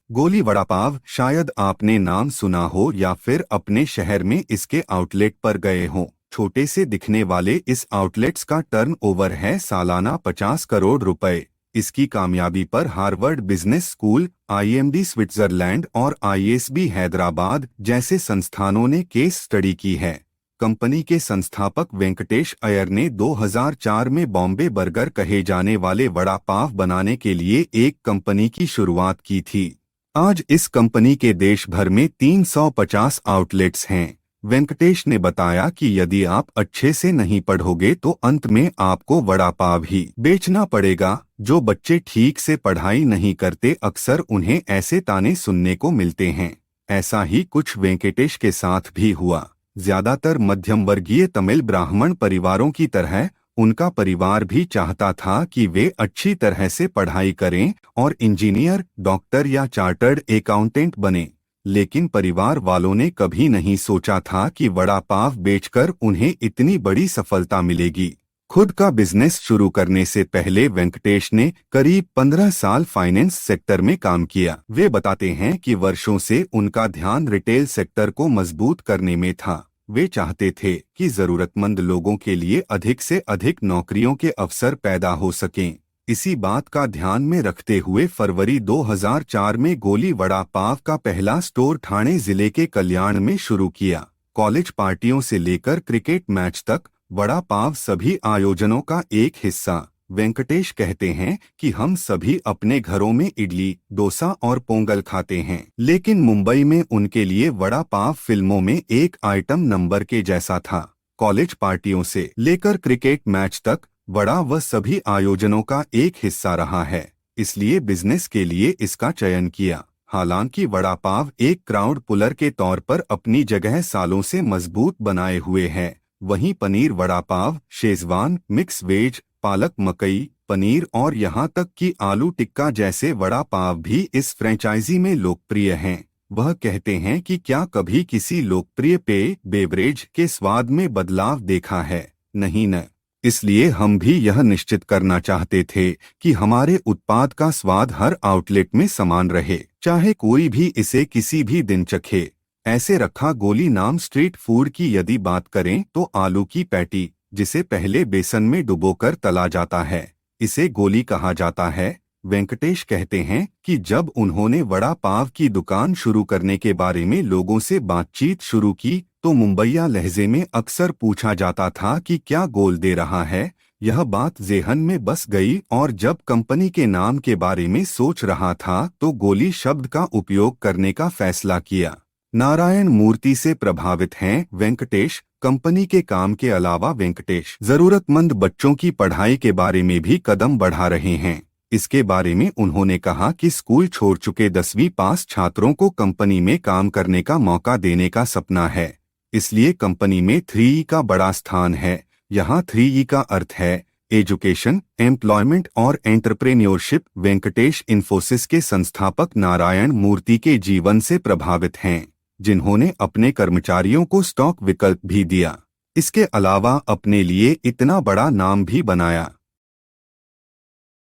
गोली वड़ा पाव, शायद आपने नाम सुना हो या फिर अपने शहर में इसके आउटलेट पर गए हों। छोटे से दिखने वाले इस आउटलेट्स का टर्नओवर है सालाना 50 करोड़ रुपए। इसकी कामयाबी पर Harvard business school, IMD Switzerland और आईएसबी हैदराबाद जैसे संस्थानों ने केस स्टडी की है। कंपनी के संस्थापक वेंकटेश अय्यर ने 2004 में बॉम्बे बर्गर कहे जाने वाले वड़ा पाव बनाने के लिए एक कंपनी की शुरुआत की थी। आज इस कंपनी के देश भर में 350 आउटलेट्स हैं। वेंकटेश ने बताया कि यदि आप अच्छे से नहीं पढ़ोगे तो अंत में आपको वड़ा पाव ही बेचना पड़ेगा। जो बच्चे ठीक से पढ़ाई नहीं करते, अक्सर उन्हें ऐसे ताने सुनने को मिलते हैं। ऐसा ही कुछ वेंकटेश के साथ भी हुआ। ज्यादातर मध्यम वर्गीय तमिल ब्राह्मण परिवारों की तरह उनका परिवार भी चाहता था कि वे अच्छी तरह से पढ़ाई करें और इंजीनियर, डॉक्टर या चार्टर्ड अकाउंटेंट बने। लेकिन परिवार वालों ने कभी नहीं सोचा था कि वड़ा पाव बेचकर उन्हें इतनी बड़ी सफलता मिलेगी। खुद का बिजनेस शुरू करने से पहले वेंकटेश ने करीब 15 साल फाइनेंस सेक्टर में काम किया। वे बताते हैं कि वर्षों से उनका ध्यान रिटेल सेक्टर को मजबूत करने में था। वे चाहते थे कि जरूरतमंद लोगों के लिए अधिक से अधिक नौकरियों के अवसर पैदा हो सकें। इसी बात का ध्यान में रखते हुए फरवरी 2004 में गोली वड़ा पाव का पहला स्टोर ठाणे जिले के कल्याण में शुरू किया। कॉलेज पार्टियों से लेकर क्रिकेट मैच तक वड़ा पाव सभी आयोजनों का एक हिस्सा। वेंकटेश कहते हैं कि हम सभी अपने घरों में इडली, डोसा और पोंगल खाते हैं, लेकिन मुंबई में उनके लिए वड़ा पाव फिल्मों में एक आइटम नंबर के जैसा था। कॉलेज पार्टियों से लेकर क्रिकेट मैच तक वड़ा व सभी आयोजनों का एक हिस्सा रहा है, इसलिए बिजनेस के लिए इसका चयन किया। हालांकि वड़ा पाव एक क्राउड पुलर के तौर पर अपनी जगह सालों से मजबूत बनाए हुए है, वहीं paneer vada pav, Schezwan, mix veg, पालक मकई पनीर और यहां तक कि आलू टिक्का जैसे वड़ा पाव भी इस फ्रेंचाइजी में लोकप्रिय हैं। वह कहते हैं कि क्या कभी किसी लोकप्रिय पेय बेवरेज के स्वाद में बदलाव देखा है? नहीं न। इसलिए हम भी यह निश्चित करना चाहते थे कि हमारे उत्पाद का स्वाद हर आउटलेट में समान रहे, चाहे कोई भी इसे किसी भी दिन चखे। ऐसे रखा गोली नाम स्ट्रीट फूड की यदि बात करें तो आलू की पैटी, जिसे पहले बेसन में डुबोकर तला जाता है, इसे गोली कहा जाता है। वेंकटेश कहते हैं कि जब उन्होंने वड़ा पाव की दुकान शुरू करने के बारे में लोगों से बातचीत शुरू की तो मुंबईया लहजे में अक्सर पूछा जाता था कि क्या गोल दे रहा है। यह बात जेहन में बस गई और जब कंपनी के नाम के बारे में सोच रहा था तो गोली शब्द का उपयोग करने का फैसला किया। नारायण मूर्ति से प्रभावित हैं वेंकटेश। कंपनी के काम के अलावा वेंकटेश जरूरतमंद बच्चों की पढ़ाई के बारे में भी कदम बढ़ा रहे हैं। इसके बारे में उन्होंने कहा कि स्कूल छोड़ चुके 10वीं पास छात्रों को कंपनी में काम करने का मौका देने का सपना है, इसलिए कंपनी में 3E का बड़ा स्थान है। यहाँ 3E का अर्थ है एजुकेशन, एम्प्लॉयमेंट और एंटरप्रेन्योरशिप। वेंकटेश इन्फोसिस के संस्थापक नारायण मूर्ति के जीवन से प्रभावित हैं, जिन्होंने अपने कर्मचारियों को स्टॉक विकल्प भी दिया। इसके अलावा अपने लिए इतना बड़ा नाम भी बनाया।